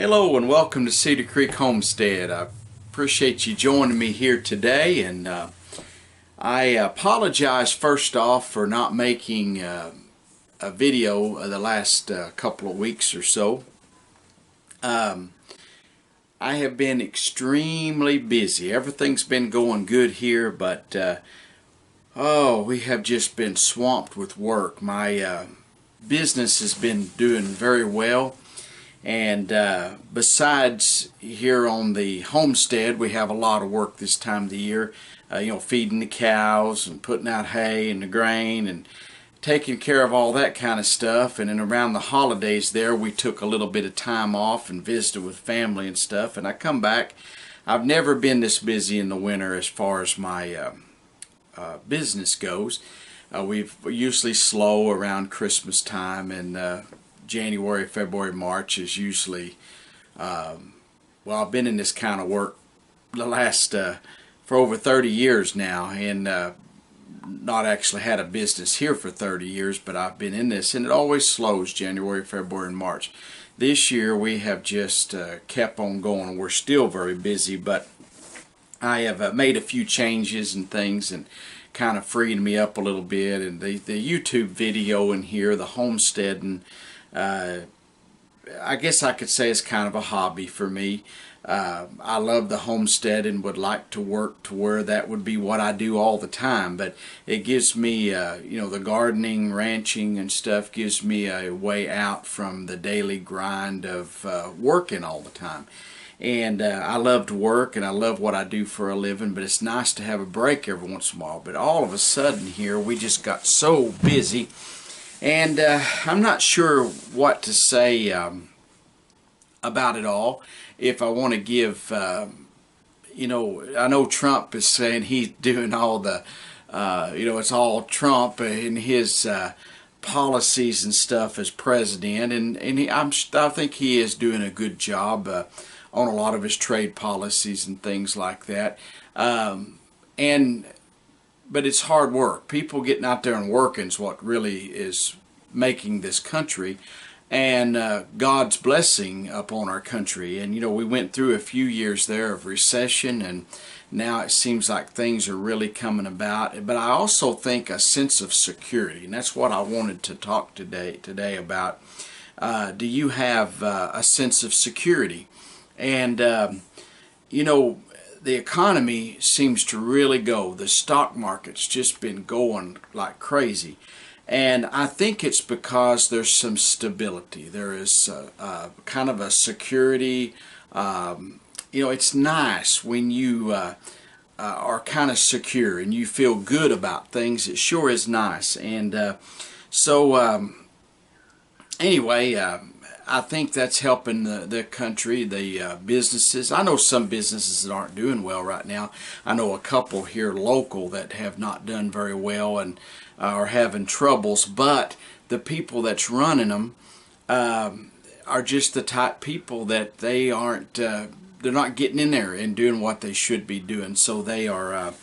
Hello and welcome to Cedar Creek Homestead. I appreciate you joining me here today, and I apologize first off for not making a video the last couple of weeks or so. I have been extremely busy. Everything's been going good here, but we have just been swamped with work. My business has been doing very well. And besides here on the homestead, we have a lot of work this time of the year, feeding the cows and putting out hay and the grain and taking care of all that kind of stuff. And then around the holidays there, we took a little bit of time off and visited with family and stuff. And I come back. I've never been this busy in the winter as far as my business goes. We're usually slow around Christmas time, and January, February, March is usually, I've been in this kind of work the last, for over 30 years now, and not actually had a business here for 30 years, but I've been in this, and it always slows January, February, and March. This year we have just kept on going. We're still very busy, but I have made a few changes and things, and kind of freed me up a little bit, and the YouTube video in here, the homesteading, I guess I could say it's kind of a hobby for me. I love the homestead and would like to work to where that would be what I do all the time, but it gives me, the gardening, ranching and stuff gives me a way out from the daily grind of working all the time. And I love to work and I love what I do for a living, but it's nice to have a break every once in a while. But all of a sudden here we just got so busy. And I'm not sure what to say about it all. If I want to give, I know Trump is saying he's doing all the, it's all Trump and his policies and stuff as president. And I think he is doing a good job on a lot of his trade policies and things like that. But it's hard work. People getting out there and working is what really is making this country, and God's blessing upon our country. And we went through a few years there of recession, and now it seems like things are really coming about. But I also think a sense of security, and that's what I wanted to talk today about. Do you have a sense of security? And the economy seems to really go. The stock market's just been going like crazy. And I think it's because there's some stability. There is kind of a security. It's nice when you are kind of secure and you feel good about things. It sure is nice. And anyway, I think that's helping the country, the businesses. I know some businesses that aren't doing well right now. I know a couple here local that have not done very well and are having troubles, but the people that's running them are just the type people that they aren't, they're not getting in there and doing what they should be doing. So they are,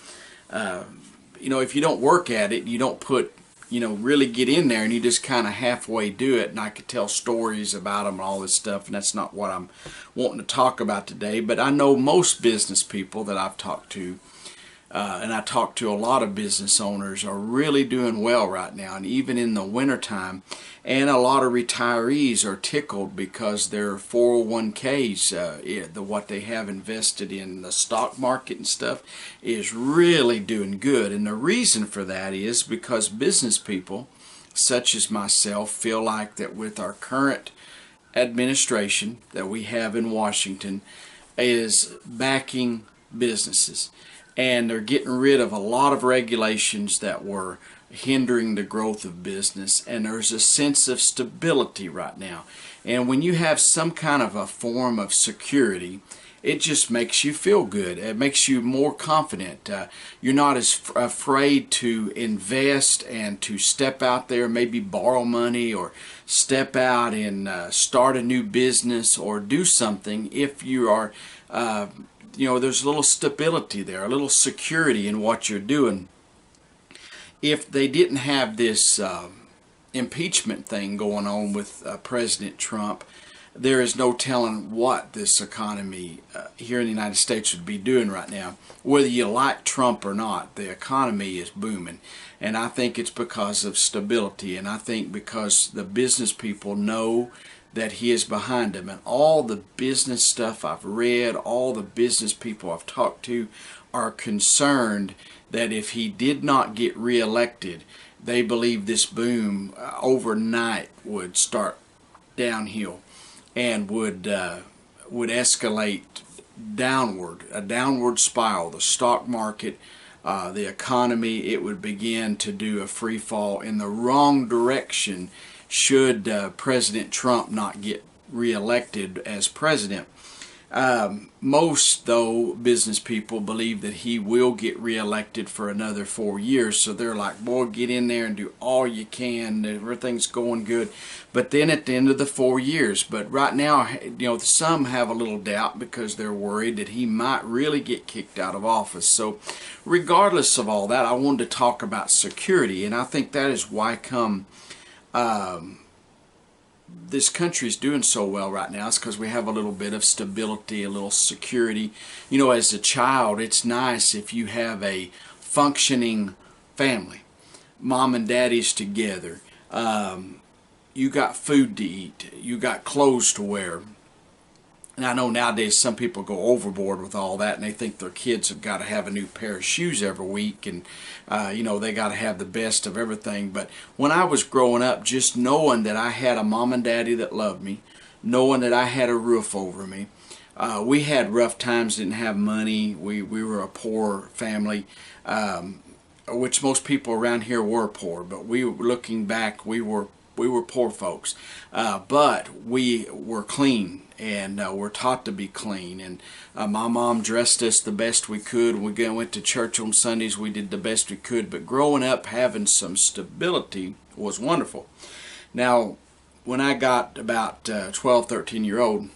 if you don't work at it, you don't put, really get in there, and you just kind of halfway do it. And I could tell stories about them and all this stuff, and that's not what I'm wanting to talk about today. But I know most business people that I've talked to, and I talk to a lot of business owners, are really doing well right now, and even in the wintertime. And a lot of retirees are tickled because their 401ks, what they have invested in the stock market and stuff, is really doing good. And the reason for that is because business people, such as myself, feel like that with our current administration that we have in Washington is backing businesses. And they're getting rid of a lot of regulations that were hindering the growth of business, and there's a sense of stability right now. And when you have some kind of a form of security, it just makes you feel good. It makes you more confident. You're not as afraid to invest and to step out there, maybe borrow money or step out and start a new business or do something if you are there's a little stability there, a little security in what you're doing. If they didn't have this impeachment thing going on with President Trump, there is no telling what this economy here in the United States would be doing right now. Whether you like Trump or not, the economy is booming. And I think it's because of stability, and I think because the business people know that he is behind them. And all the business stuff I've read, all the business people I've talked to are concerned that if he did not get reelected, they believe this boom overnight would start downhill and would escalate downward, a downward spiral. The stock market, the economy, it would begin to do a free fall in the wrong direction should President Trump not get reelected as president. Most, though, business people believe that he will get reelected for another 4 years. So they're like, boy, get in there and do all you can. Everything's going good. But then at the end of the 4 years, but right now, some have a little doubt because they're worried that he might really get kicked out of office. So regardless of all that, I wanted to talk about security. And I think that is why this country is doing so well right now. It's because we have a little bit of stability, a little security. As a child, it's nice if you have a functioning family. Mom and daddy's together. You got food to eat. You got clothes to wear. And I know nowadays some people go overboard with all that, and they think their kids have got to have a new pair of shoes every week, and they got to have the best of everything. But when I was growing up, just knowing that I had a mom and daddy that loved me, knowing that I had a roof over me, we had rough times, didn't have money. We were a poor family, which most people around here were poor. But looking back, we were poor folks, but we were clean, and we're taught to be clean. And my mom dressed us the best we could. We went to church on Sundays. We did the best we could. But growing up, having some stability was wonderful. Now, when I got about 12, 13-year-old,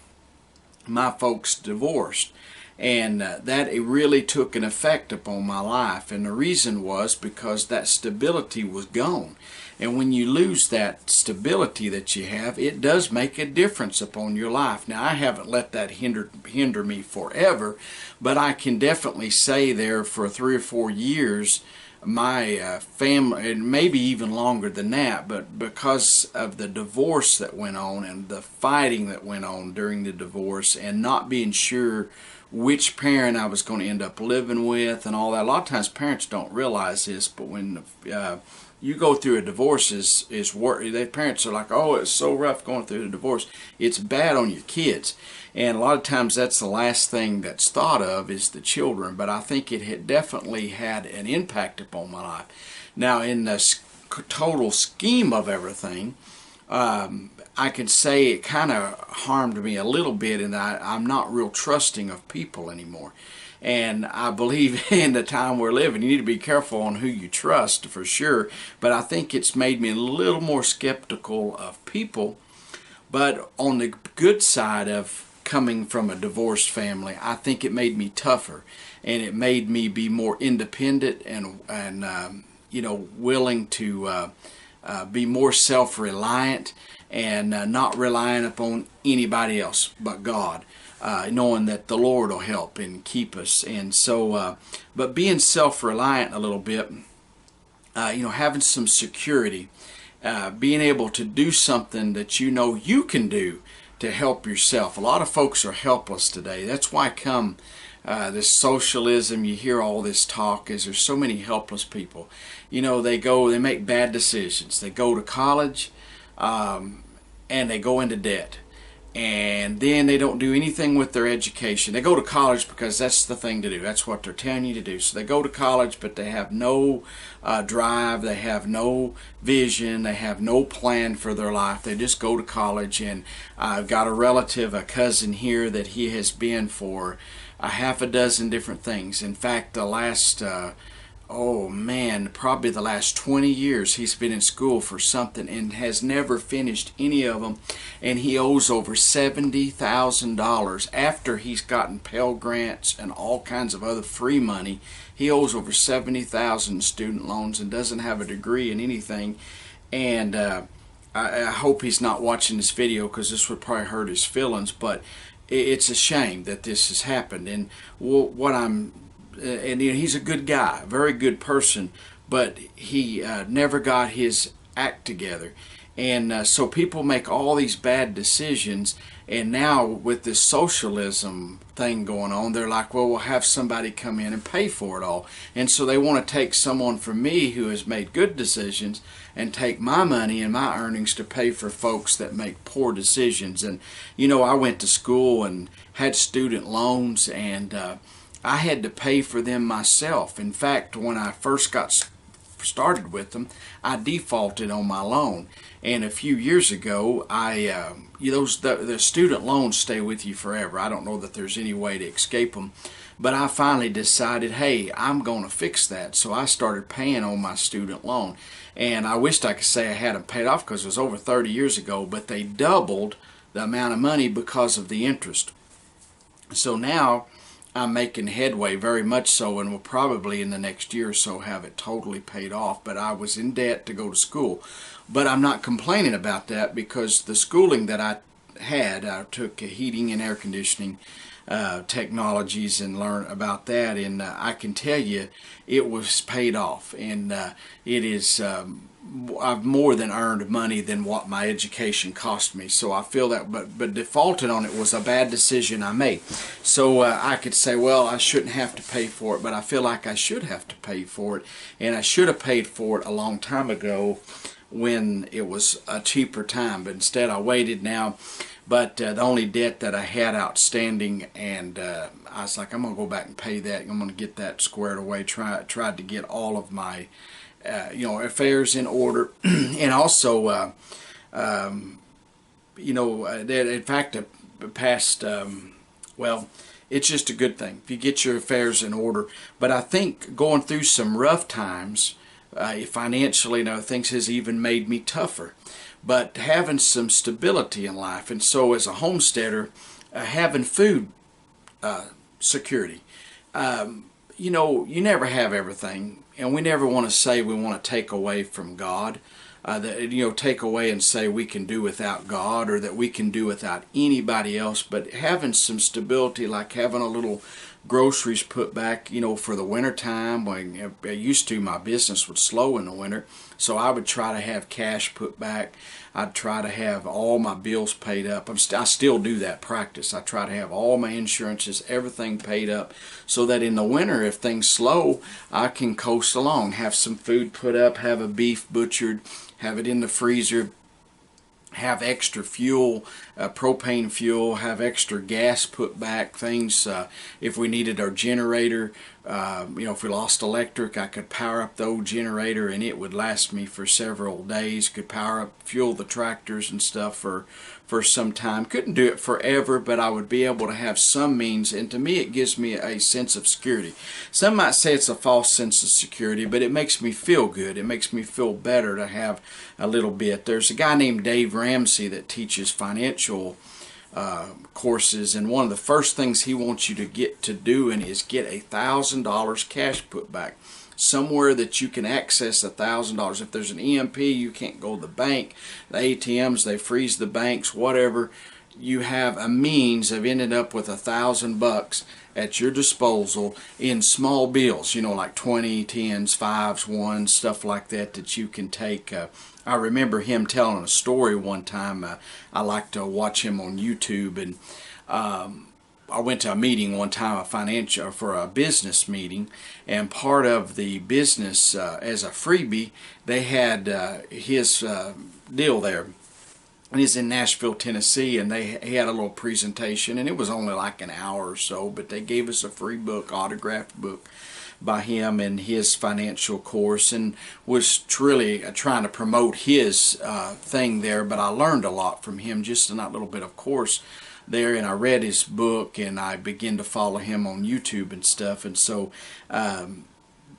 my folks divorced. And that it really took an effect upon my life. And the reason was because that stability was gone. And when you lose that stability that you have, it does make a difference upon your life. Now, I haven't let that hinder me forever, but I can definitely say there for 3 or 4 years, my family, and maybe even longer than that, but because of the divorce that went on and the fighting that went on during the divorce and not being sure which parent I was going to end up living with and all that. A lot of times parents don't realize this, but when you go through a divorce, their parents are like, oh, it's so rough going through the divorce. It's bad on your kids. And a lot of times that's the last thing that's thought of is the children. But I think it had definitely had an impact upon my life. Now, in the total scheme of everything, I can say it kind of harmed me a little bit in that I'm not real trusting of people anymore. And I believe in the time we're living, you need to be careful on who you trust for sure. But I think it's made me a little more skeptical of people. But on the good side of coming from a divorced family, I think it made me tougher. And it made me be more independent and willing to be more self-reliant and not relying upon anybody else but God, knowing that the Lord will help and keep us. And so, but being self-reliant a little bit, having some security, being able to do something that you can do to help yourself. A lot of folks are helpless today. That's why this socialism, you hear all this talk, is there's so many helpless people. They make bad decisions. They go to college, and they go into debt. And then they don't do anything with their education. They go to college because that's the thing to do. That's what they're telling you to do. So they go to college, but they have no drive. They have no vision. They have no plan for their life. They just go to college. And I've got a relative, a cousin here, that he has been for a half a dozen different things. In fact, the last probably the last 20 years he's been in school for something and has never finished any of them. And he owes over $70,000 after he's gotten Pell Grants and all kinds of other free money. He owes over $70,000 in student loans and doesn't have a degree in anything. And I hope he's not watching this video, because this would probably hurt his feelings, but it's a shame that this has happened. And what I'm, and he's a good guy, very good person, but he never got his act together. And so people make all these bad decisions, and now with this socialism thing going on, they're like, well, we'll have somebody come in and pay for it all. And so they want to take someone from me who has made good decisions and take my money and my earnings to pay for folks that make poor decisions. And you know, I went to school and had student loans, and I had to pay for them myself. In fact, when I first got started with them, I defaulted on my loan. And a few years ago, the student loans stay with you forever. I don't know that there's any way to escape them. But I finally decided, hey, I'm going to fix that. So I started paying on my student loan. And I wished I could say I had them paid off, because it was over 30 years ago, but they doubled the amount of money because of the interest. So now I'm making headway, very much so, and will probably in the next year or so have it totally paid off. But I was in debt to go to school. But I'm not complaining about that, because the schooling that I had, I took heating and air conditioning technologies and learned about that, and I can tell you it was paid off. And it is, I've more than earned money than what my education cost me. So I feel that, but defaulting on it was a bad decision I made. So I could say, well, I shouldn't have to pay for it, but I feel like I should have to pay for it, and I should have paid for it a long time ago when it was a cheaper time. But instead I waited now. But the only debt that I had outstanding, and I was like, I'm going to go back and pay that. I'm going to get that squared away. Tried to get all of my affairs in order. And also, in fact, past, well, it's just a good thing if you get your affairs in order. But I think going through some rough times, financially, things has even made me tougher. But having some stability in life, and so as a homesteader, having food security. You never have everything, and we never want to say we want to take away from God. Take away and say we can do without God, or that we can do without anybody else. But having some stability, like having a little groceries put back, for the winter time. When I used to, my business would slow in the winter, so I would try to have cash put back. I'd try to have all my bills paid up. I still do that practice. I try to have all my insurances, everything paid up, so that in the winter, if things slow, I can coast along, have some food put up, have a beef butchered, have it in the freezer, have extra fuel, propane fuel, have extra gas put back, things, if we needed our generator, if we lost electric, I could power up the old generator and it would last me for several days. Could power up, fuel the tractors and stuff for some time. Couldn't do it forever, but I would be able to have some means, and to me it gives me a sense of security. Some might say it's a false sense of security, but it makes me feel good. It makes me feel better to have a little bit. There's a guy named Dave Ramsey that teaches financial courses, and one of the first things he wants you to get to doing is get $1,000 cash put back. Somewhere that you can access $1,000. If there's an EMP, you can't go to the bank. The ATMs, they freeze the banks, whatever. You have a means of ending up with $1,000 at your disposal in small bills, like 20, 10s, 5s, 1s, stuff like that, that you can take. I remember him telling a story one time. I like to watch him on YouTube, and I went to a meeting one time, for a business meeting, and part of the business, as a freebie, they had his deal there. And he's in Nashville, Tennessee, and he had a little presentation, and it was only like an hour or so, but they gave us a free book, autographed book by him and his financial course, and was really trying to promote his thing there. But I learned a lot from him just in that little bit of course there, and I read his book, and I began to follow him on YouTube and stuff. And so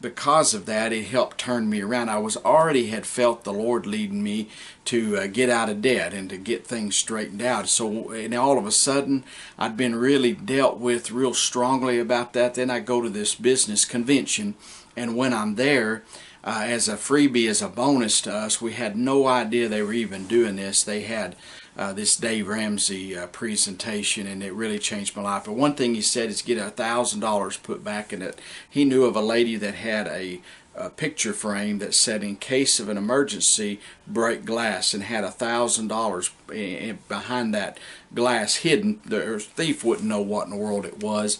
because of that, it helped turn me around. I already had felt the Lord leading me to get out of debt and to get things straightened out. So, and all of a sudden, I'd been really dealt with real strongly about that. Then I go to this business convention, and when I'm there, as a freebie, as a bonus to us. We had no idea they were even doing this. They had this Dave Ramsey presentation, and it really changed my life. But one thing he said is get $1,000 put back in it. He knew of a lady that had a picture frame that said, in case of an emergency, break glass, and had $1,000 behind that glass hidden. The thief wouldn't know what in the world it was.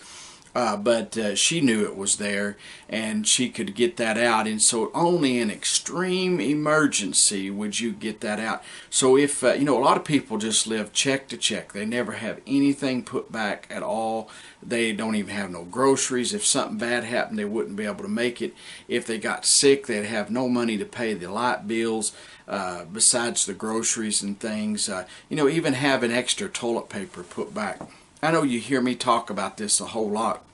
But she knew it was there, and she could get that out. And so only in extreme emergency would you get that out. So if a lot of people just live check to check. They never have anything put back at all. They don't even have no groceries. If something bad happened, they wouldn't be able to make it. If they got sick, they'd have no money to pay the light bills, besides the groceries and things. Even having extra toilet paper put back. I know you hear me talk about this a whole lot,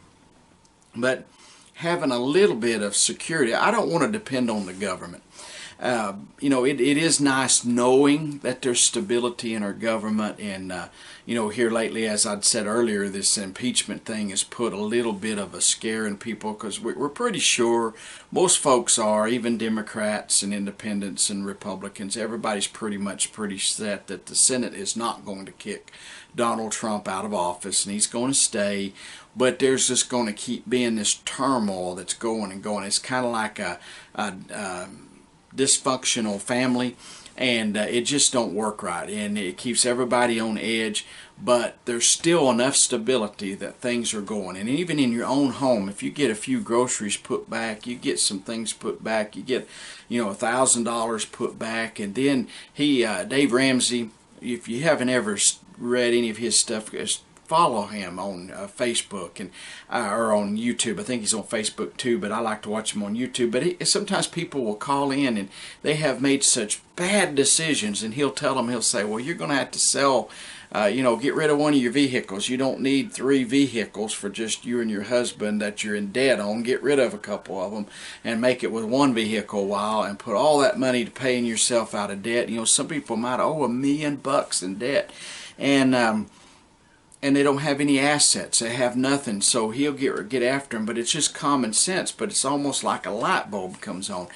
but having a little bit of security, I don't want to depend on the government. It is nice knowing that there's stability in our government, and here lately, as I'd said earlier, this impeachment thing has put a little bit of a scare in people, because we're pretty sure, most folks are, even Democrats and independents and Republicans, everybody's pretty set that the Senate is not going to kick Donald Trump out of office, and he's going to stay. But there's just going to keep being this turmoil that's going and going. It's kind of like a dysfunctional family, and it just don't work right, and it keeps everybody on edge. But there's still enough stability that things are going. And even in your own home, if you get a few groceries put back, you get some things put back, you get $1,000 put back. And then Dave Ramsey, if you haven't ever read any of his stuff, just follow him on Facebook and or on YouTube. I think he's on Facebook too, but I like to watch him on YouTube. But sometimes people will call in and they have made such bad decisions, and he'll say, well, you're going to have to sell, get rid of one of your vehicles. You don't need 3 vehicles for just you and your husband that you're in debt on. Get rid of a couple of them and make it with one vehicle a while, and put all that money to paying yourself out of debt. Some people might owe $1 million in debt, and they don't have any assets. They have nothing. So he'll get after them. But it's just common sense. But it's almost like a light bulb comes on.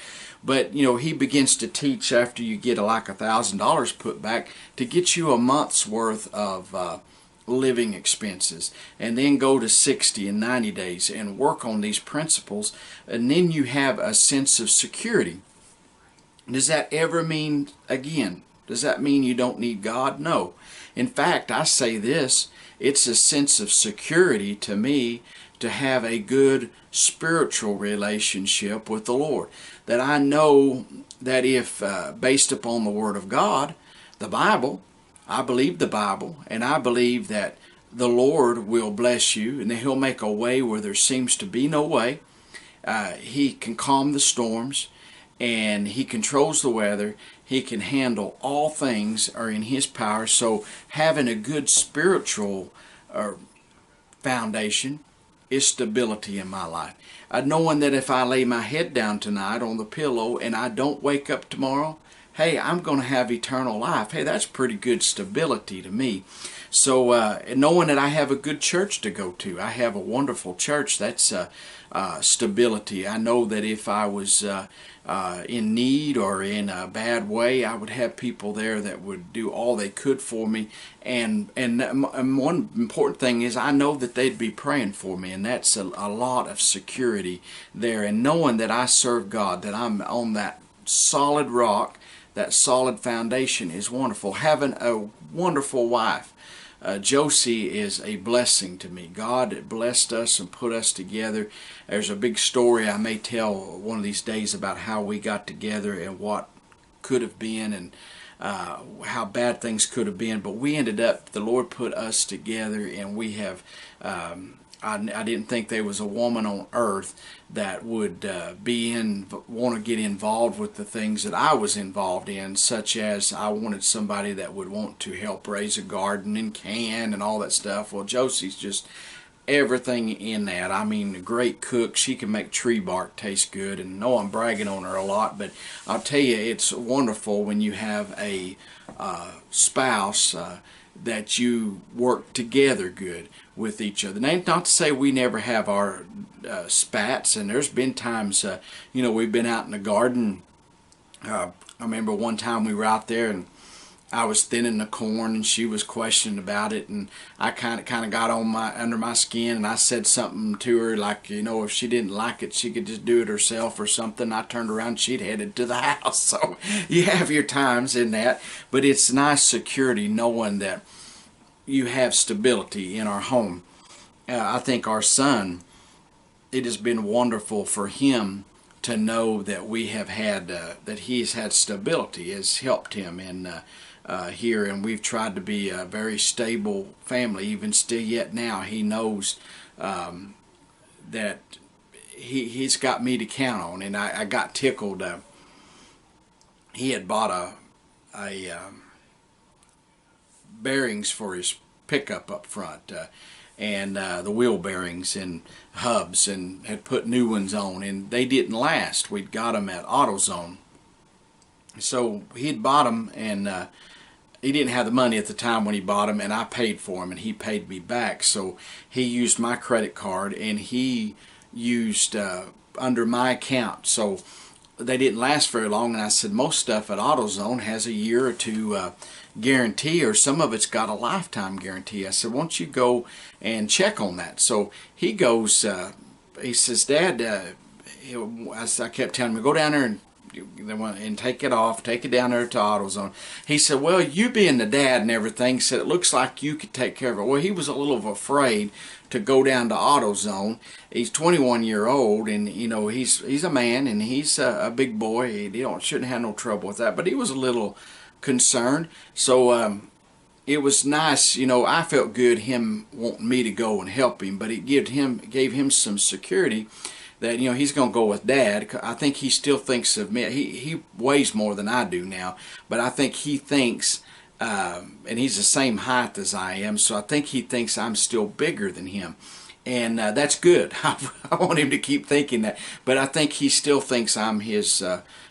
But he begins to teach, after you get like $1,000 put back, to get you a month's worth of living expenses, and then go to 60 and 90 days and work on these principles, and then you have a sense of security. Does that ever mean, again, does that mean you don't need God? No. In fact, I say this, it's a sense of security to me to have a good spiritual relationship with the Lord. That I know that if, based upon the Word of God, the Bible, I believe the Bible, and I believe that the Lord will bless you, and that He'll make a way where there seems to be no way. He can calm the storms, and He controls the weather. He can handle all things, are in His power. So having a good spiritual foundation is stability in my life. Knowing that if I lay my head down tonight on the pillow and I don't wake up tomorrow, hey, I'm going to have eternal life. Hey, that's pretty good stability to me. So knowing that I have a good church to go to, I have a wonderful church, that's stability. I know that if I was in need or in a bad way, I would have people there that would do all they could for me. And one important thing is I know that they'd be praying for me, and that's a lot of security there. And knowing that I serve God, that I'm on that solid rock, that solid foundation, is wonderful. Having a wonderful wife. Josie is a blessing to me. God blessed us and put us together. There's a big story I may tell one of these days about how we got together and what could have been, and how bad things could have been. But we ended up, the Lord put us together, and we have, I didn't think there was a woman on earth that would want to get involved with the things that I was involved in, such as I wanted somebody that would want to help raise a garden and can and all that stuff. Well, Josie's just everything in that. I mean, a great cook. She can make tree bark taste good, and no, I'm bragging on her a lot, but I'll tell you, it's wonderful when you have a spouse that you work together good with each other. Now, not to say we never have our spats, and there's been times, we've been out in the garden. I remember one time we were out there and I was thinning the corn and she was questioning about it, and I kind of got on under my skin, and I said something to her like, if she didn't like it, she could just do it herself or something. I turned around and she'd headed to the house. So you have your times in that, but it's nice security knowing that you have stability in our home. I think our son, it has been wonderful for him to know that we have had that he's had stability has helped him in here, and we've tried to be a very stable family. Even still yet now, he knows that he's got me to count on, and I got tickled. He had bought a bearings for his pickup up front, and the wheel bearings and hubs, and had put new ones on, and they didn't last. We'd got them at AutoZone, so he'd bought them, and he didn't have the money at the time when he bought them, and I paid for them, and he paid me back. So he used my credit card, and he used under my account. So they didn't last very long, and I said, most stuff at AutoZone has a year or two guarantee, or some of it's got a lifetime guarantee. I said, why don't you go and check on that? So he goes, he says, Dad, I kept telling him, go down there and take it off, take it down there to AutoZone. He said, well, you being the dad and everything, said it looks like you could take care of it. Well, he was a little afraid to go down to AutoZone. He's 21-year-old, and he's a man, and he's a big boy. He shouldn't have no trouble with that, but he was a little concerned. So it was nice, I felt good him wanting me to go and help him, but it gave him some security that he's going to go with Dad. I think he still thinks of me. He weighs more than I do now, but I think he thinks, and he's the same height as I am, so I think he thinks I'm still bigger than him, and that's good. I want him to keep thinking that, but I think he still thinks I'm his.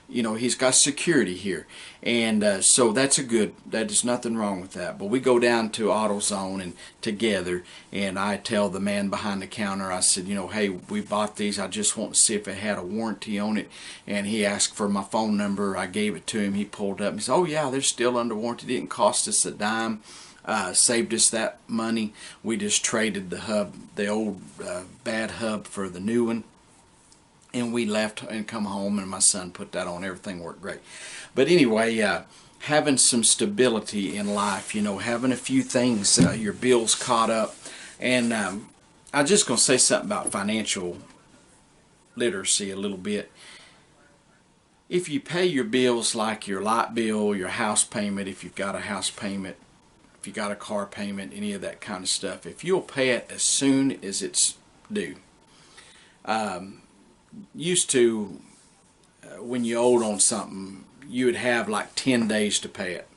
He's got security here, and so that is nothing wrong with that. But we go down to AutoZone and together, and I tell the man behind the counter, I said, hey, we bought these. I just want to see if it had a warranty on it. And he asked for my phone number. I gave it to him. He pulled up and he said, oh yeah, they're still under warranty. It didn't cost us a dime. Saved us that money. We just traded the hub, the old bad hub, for the new one. And we left and come home, and my son put that on. Everything worked great. But anyway, having some stability in life, having a few things, your bills caught up. And I'm just going to say something about financial literacy a little bit. If you pay your bills like your light bill, your house payment, if you've got a house payment, if you got a car payment, any of that kind of stuff, if you'll pay it as soon as it's due. Used to, when you owed on something, you would have like 10 days to pay it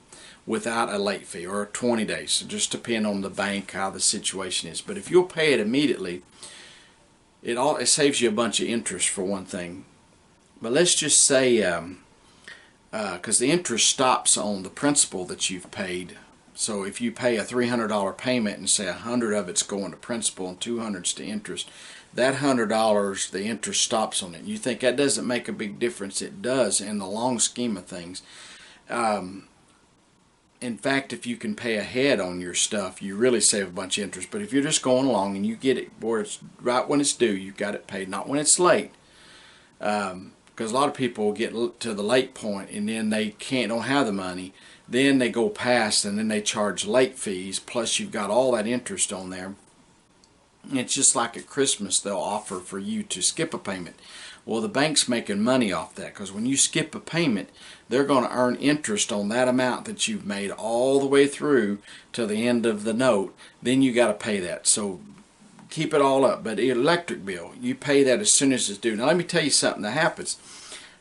without a late fee, or 20 days. So just depend on the bank, how the situation is. But if you'll pay it immediately, it saves you a bunch of interest for one thing. But let's just say, because the interest stops on the principal that you've paid. So if you pay a $300 payment and say 100 of it's going to principal and 200's to interest, that $100, the interest stops on it. You think that doesn't make a big difference. It does in the long scheme of things. In fact, if you can pay ahead on your stuff, you really save a bunch of interest. But if you're just going along and you get it where it's right when it's due, you've got it paid, not when it's late. Because a lot of people get to the late point and then they don't have the money. Then they go past and then they charge late fees, plus you've got all that interest on there. It's just like at Christmas, they'll offer for you to skip a payment. Well, the bank's making money off that, because when you skip a payment, they're going to earn interest on that amount that you've made all the way through to the end of the note. Then you got to pay that. So keep it all up. But the electric bill, you pay that as soon as it's due. Now let me tell you something that happens.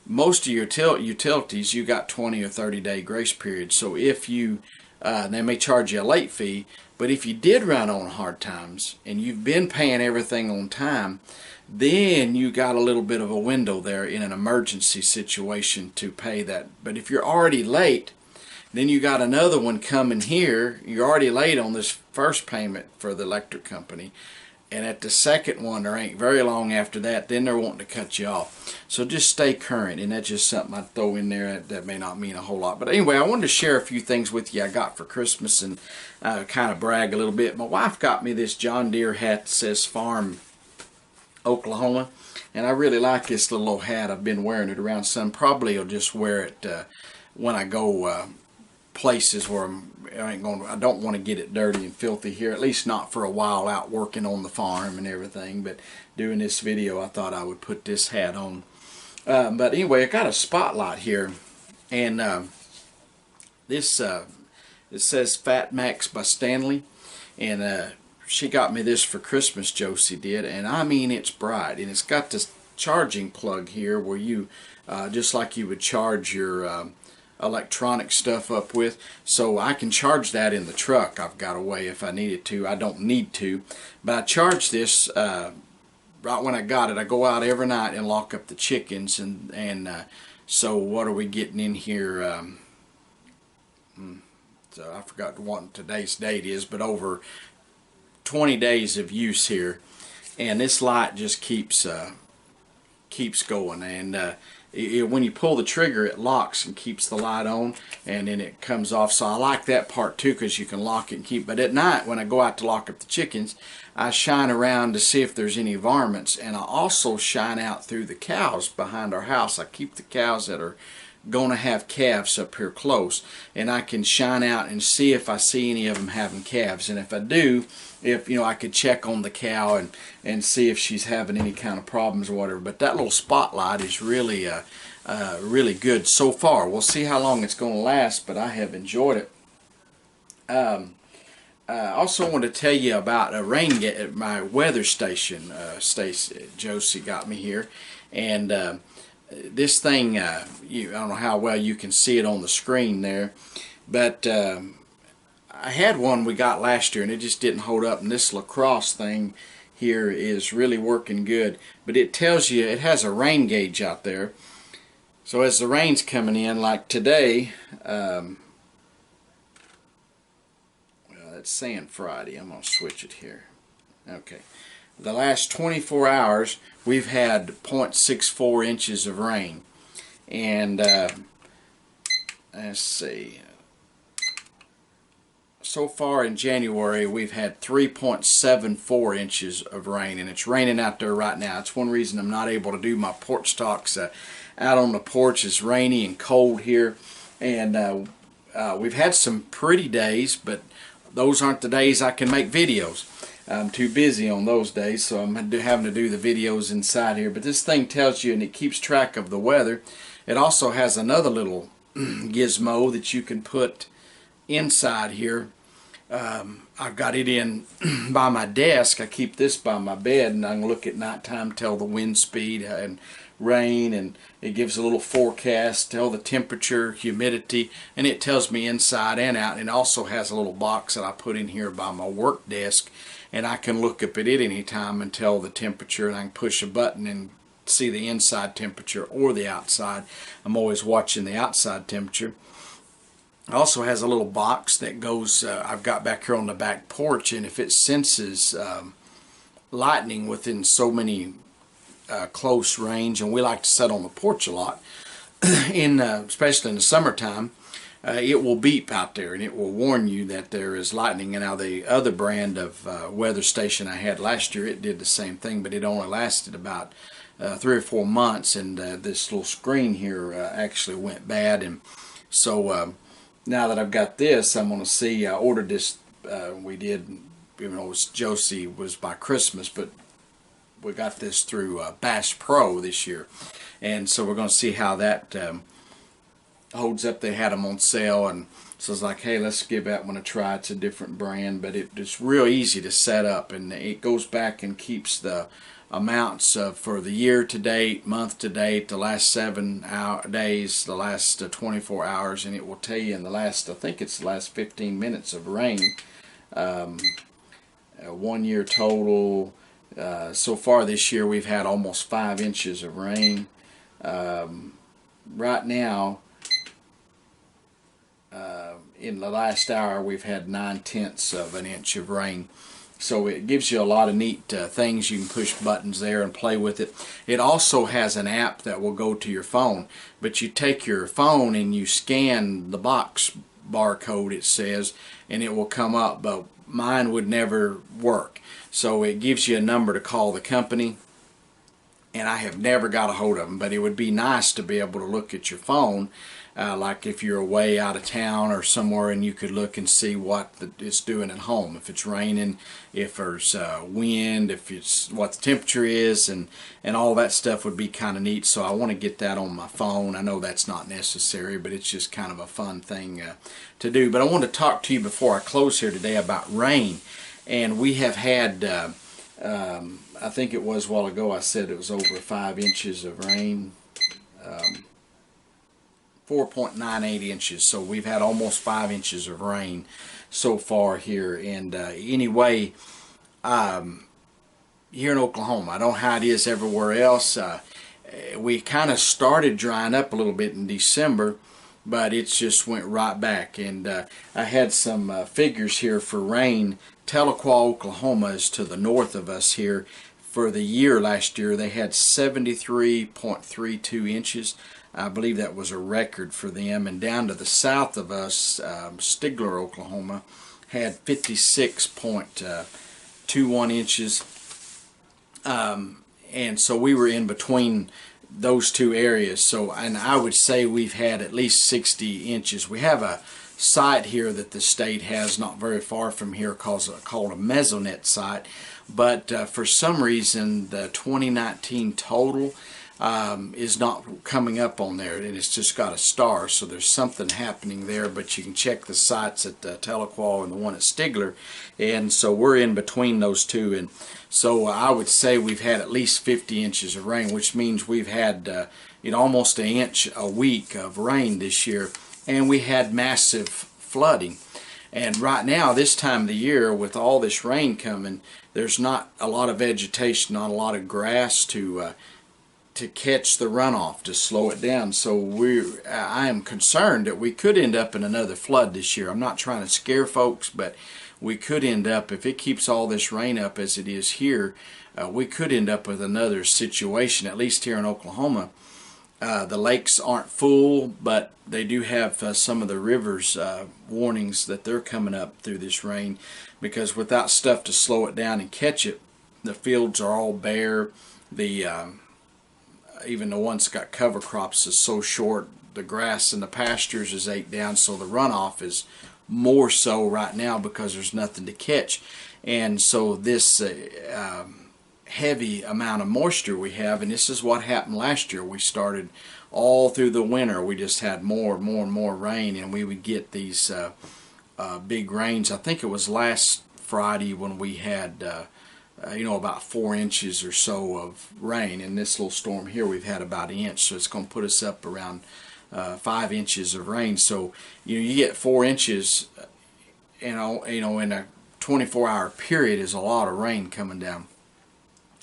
Most of your utilities, you got 20 or 30 day grace period. So if you they may charge you a late fee, But if you did run on hard times and you've been paying everything on time, then you got a little bit of a window there in an emergency situation to pay that. But if you're already late, then you got another one coming here. You're already late on this first payment for the electric company, and at the second one, there ain't very long after that, then they're wanting to cut you off. So just stay current, and that's just something I'd throw in there. That may not mean a whole lot, but anyway, I wanted to share a few things with you I got for Christmas and kind of brag a little bit. My wife got me this John Deere hat that says Farm Oklahoma, and I really like this little old hat. I've been wearing it around some. Probably I'll just wear it when I go places where I don't want to get it dirty and filthy here, at least not for a while out working on the farm and everything. But doing this video, I thought I would put this hat on. But anyway, I got a spotlight here, and this it says Fat Max by Stanley, and she got me this for Christmas, Josie did, and I mean it's bright, and it's got this charging plug here where you just like you would charge your electronic stuff up with, so I can charge that in the truck. I've got a way if I needed to. I don't need to, but I charge this right when I got it. I go out every night and lock up the chickens, and so what are we getting in here? So I forgot what today's date is, but over 20 days of use here, and this light just keeps going, and when you pull the trigger, it locks and keeps the light on, and then it comes off. So I like that part too, because you can lock it and keep. But at night, when I go out to lock up the chickens, I shine around to see if there's any varmints, and I also shine out through the cows behind our house. I keep the cows that are going to have calves up here close, and I can shine out and see if I see any of them having calves, and if I do, if I could check on the cow and see if she's having any kind of problems or whatever. But that little spotlight is really really good so far. We'll see how long it's going to last, but I have enjoyed it. I also want to tell you about my weather station. Josie got me here, and this thing, I don't know how well you can see it on the screen there, but I had one we got last year and it just didn't hold up, and this lacrosse thing here is really working good. But it tells you, it has a rain gauge out there, so as the rain's coming in, like today, well, it's saying Friday. I'm going to switch it here. Okay. The last 24 hours we've had 0.64 inches of rain, and let's see, so far in January we've had 3.74 inches of rain, and it's raining out there right now. It's one reason I'm not able to do my porch talks out on the porch. It's rainy and cold here, and we've had some pretty days, but those aren't the days I can make videos. I'm too busy on those days, so I'm having to do the videos inside here. But this thing tells you, and it keeps track of the weather. It also has another little gizmo that you can put inside here. I've got it in by my desk. I keep this by my bed, and I can look at nighttime, tell the wind speed and rain, and it gives a little forecast, tell the temperature, humidity, and it tells me inside and out. And it also has a little box that I put in here by my work desk, and I can look up at it anytime and tell the temperature, and I can push a button and see the inside temperature or the outside. I'm always watching the outside temperature. It also has a little box that goes, I've got back here on the back porch, and if it senses lightning within so many close range, and we like to sit on the porch a lot, especially in the summertime, it will beep out there and it will warn you that there is lightning. And now the other brand of weather station I had last year, it did the same thing, but it only lasted about 3 or 4 months, and this little screen here actually went bad. And so now that I've got this, I'm going to see. I ordered this, we did, even though Josie was by Christmas, but we got this through Bass Pro this year, and so we're going to see how that holds up. They had them on sale, and so I was like, hey, let's give that one a try. It's a different brand, but it's real easy to set up, and it goes back and keeps the amounts for the year to date, month to date, the last 7 days, the last 24 hours, and it will tell you in the last, I think it's the last 15 minutes of rain 1 year total. So far this year we've had almost 5 inches of rain. Right now, in the last hour, we've had 9/10 of an inch of rain. So it gives you a lot of neat things. You can push buttons there and play with it. It also has an app that will go to your phone. But you take your phone and you scan the box barcode, it says, and it will come up. But mine would never work. So it gives you a number to call the company. And I have never got a hold of them. But it would be nice to be able to look at your phone. Like if you're away out of town or somewhere, and you could look and see what it's doing at home. If it's raining, if there's wind, if it's what the temperature is, and all that stuff would be kind of neat. So I want to get that on my phone. I know that's not necessary, but it's just kind of a fun thing to do. But I want to talk to you before I close here today about rain. And we have had, I think it was a while ago, I said it was over 5 inches of rain. 4.98 inches, so we've had almost 5 inches of rain so far here. And anyway, here in Oklahoma, I don't know how it is everywhere else. We kind of started drying up a little bit in December, but it just went right back. And I had some figures here for rain. Tahlequah, Oklahoma is to the north of us here. For the year last year, they had 73.32 inches. I believe that was a record for them. And down to the south of us, Stigler, Oklahoma, had 56.21 inches. And so we were in between those two areas. So, and I would say we've had at least 60 inches. We have a site here that the state has not very far from here called a mesonet site. But for some reason, the 2019 total is not coming up on there, and it's just got a star, so there's something happening there. But you can check the sites at Tahlequah and the one at Stigler, and so we're in between those two. And so I would say we've had at least 50 inches of rain, which means we've had almost an inch a week of rain this year, and we had massive flooding. And right now, this time of the year, with all this rain coming, there's not a lot of vegetation, not a lot of grass to catch the runoff, to slow it down. So I am concerned that we could end up in another flood this year. I'm not trying to scare folks, but we could end up, if it keeps all this rain up as it is here, we could end up with another situation, at least here in Oklahoma. The lakes aren't full, but they do have some of the rivers warnings that they're coming up through this rain, because without stuff to slow it down and catch it, the fields are all bare. Even the ones that got cover crops is so short, the grass in the pastures is ate down, so the runoff is more so right now because there's nothing to catch. And so this heavy amount of moisture we have, and this is what happened last year. We started all through the winter, we just had more and more rain, and we would get these big rains. I think it was last Friday when we had about 4 inches or so of rain. In this little storm here, we've had about an inch, so it's going to put us up around 5 inches of rain. So you get 4 inches, in a 24-hour period is a lot of rain coming down.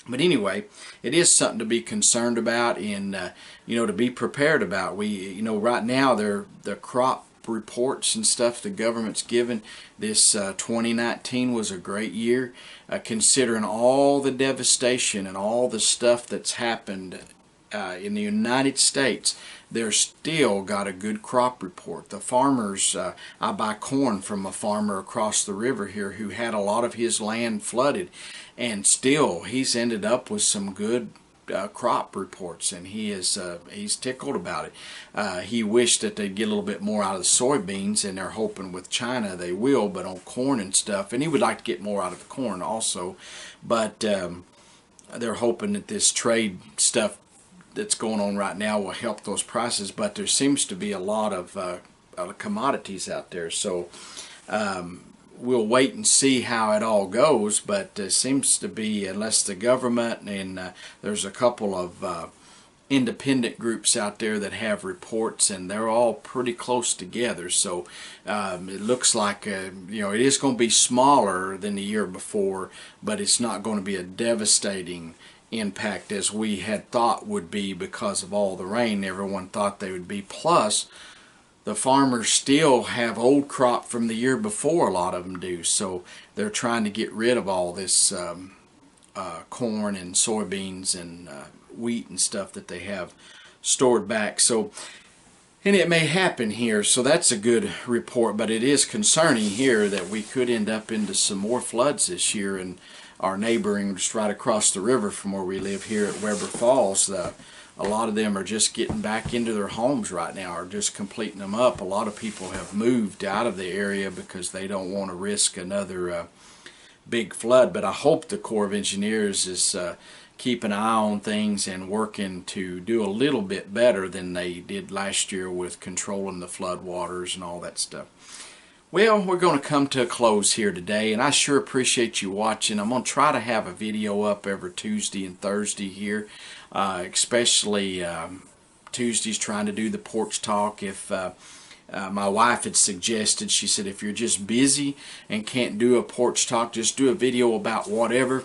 But anyway, it is something to be concerned about, and to be prepared about. Right now the crop reports and stuff the government's given, this 2019 was a great year, considering all the devastation and all the stuff that's happened in the United States. They're still got a good crop report. The farmers, I buy corn from a farmer across the river here who had a lot of his land flooded, and still he's ended up with some good crop reports, and he's tickled about it. He wished that they'd get a little bit more out of the soybeans, and they're hoping with China they will, but on corn and stuff, and he would like to get more out of the corn also, but they're hoping that this trade stuff that's going on right now will help those prices. But there seems to be a lot of commodities out there, so we'll wait and see how it all goes. But it seems to be, unless the government, and there's a couple of independent groups out there that have reports, and they're all pretty close together. So it looks like you know, it is going to be smaller than the year before, but it's not going to be a devastating impact as we had thought would be because of all the rain everyone thought they would be. Plus, the farmers still have old crop from the year before, a lot of them do, so they're trying to get rid of all this corn and soybeans and wheat and stuff that they have stored back. So, and it may happen here, so that's a good report, but it is concerning here that we could end up into some more floods this year. And our neighboring, just right across the river from where we live here at Weber Falls, a lot of them are just getting back into their homes right now, or just completing them up. A lot of people have moved out of the area because they don't want to risk another big flood. But I hope the Corps of Engineers is keeping an eye on things and working to do a little bit better than they did last year with controlling the flood waters and all that stuff. Well, we're going to come to a close here today, and I sure appreciate you watching. I'm going to try to have a video up every Tuesday and Thursday here, especially Tuesdays, trying to do the Porch Talk. If my wife had suggested, she said, if you're just busy and can't do a Porch Talk, just do a video about whatever.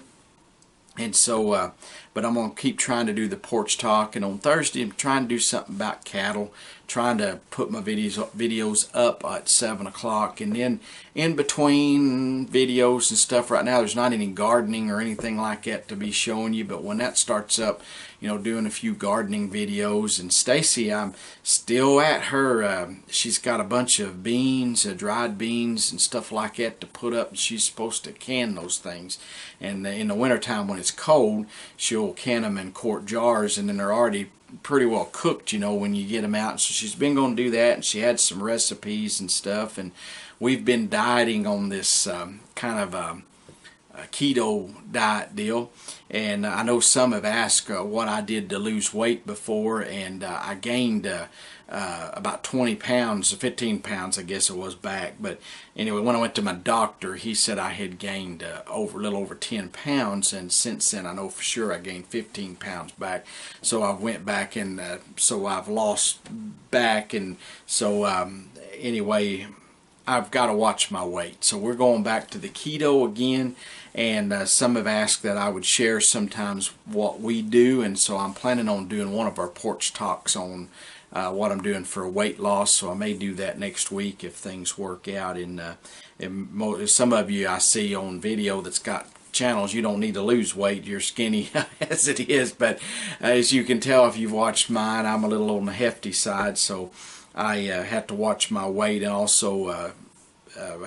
And so, but I'm going to keep trying to do the Porch Talk. And on Thursday, I'm trying to do something about cattle, trying to put my videos up at 7 o'clock. And then in between videos and stuff right now, there's not any gardening or anything like that to be showing you. But when that starts up, you know, doing a few gardening videos. And Stacy, I'm still at her. She's got a bunch of beans, dried beans and stuff like that to put up. She's supposed to can those things. And in the wintertime when it's cold, she'll can them in quart jars, and then they're already pretty well cooked, you know, when you get them out. So she's been going to do that, and she had some recipes and stuff. And we've been dieting on this kind of a keto diet deal. And I know some have asked what I did to lose weight before, and I gained about 20 pounds, 15 pounds I guess it was back. But anyway, when I went to my doctor, he said I had gained a little over 10 pounds, and since then I know for sure I gained 15 pounds back. So I went back, and so I've lost back, and so anyway, I've got to watch my weight. So we're going back to the keto again, and some have asked that I would share sometimes what we do, and so I'm planning on doing one of our Porch Talks on what I'm doing for weight loss. So I may do that next week if things work out. And some of you I see on video that's got channels, you don't need to lose weight, you're skinny as it is. But as you can tell if you've watched mine, I'm a little on the hefty side, so I have to watch my weight. And also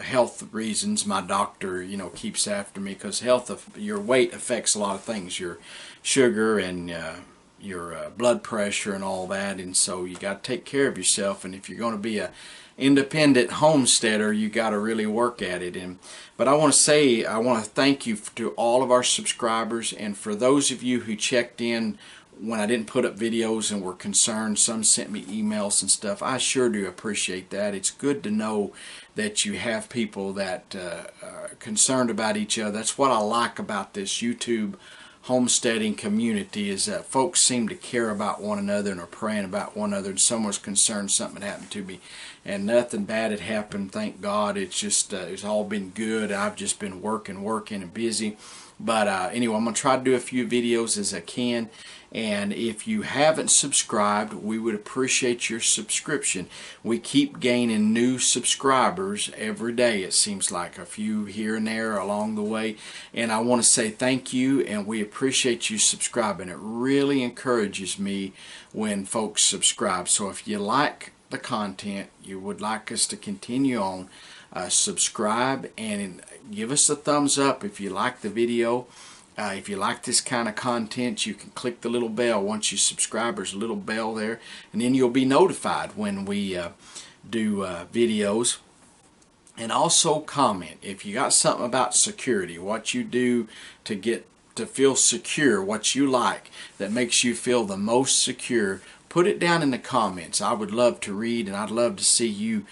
health reasons, my doctor, you know, keeps after me, because your weight affects a lot of things, your sugar and your blood pressure and all that. And so you got to take care of yourself, and if you're going to be a independent homesteader, you got to really work at it. But I want to thank you to all of our subscribers, and for those of you who checked in when I didn't put up videos and were concerned, some sent me emails and stuff. I sure do appreciate that. It's good to know that you have people that are concerned about each other. That's what I like about this YouTube homesteading community, is that folks seem to care about one another and are praying about one another. And someone's concerned something happened to me, and nothing bad had happened, thank God. It's just it's all been good. I've just been working and busy. But anyway, I'm going to try to do a few videos as I can. And if you haven't subscribed, we would appreciate your subscription. We keep gaining new subscribers every day. It seems like a few here and there along the way. And I want to say thank you, and we appreciate you subscribing. It really encourages me when folks subscribe. So if you like the content, you would like us to continue on, subscribe and give us a thumbs up if you like the video. If you like this kind of content, you can click the little bell. Once you subscribe, there's a little bell there, and then you'll be notified when we do videos. And also comment if you got something about security, what you do to feel secure, what you like that makes you feel the most secure. Put it down in the comments. I would love to read, and I'd love to see you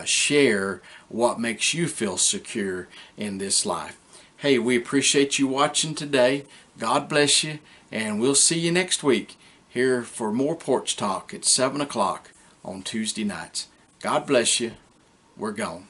share what makes you feel secure in this life. Hey, we appreciate you watching today. God bless you, and we'll see you next week. here for more Porch Talk at 7 o'clock on Tuesday nights. God bless you. We're gone.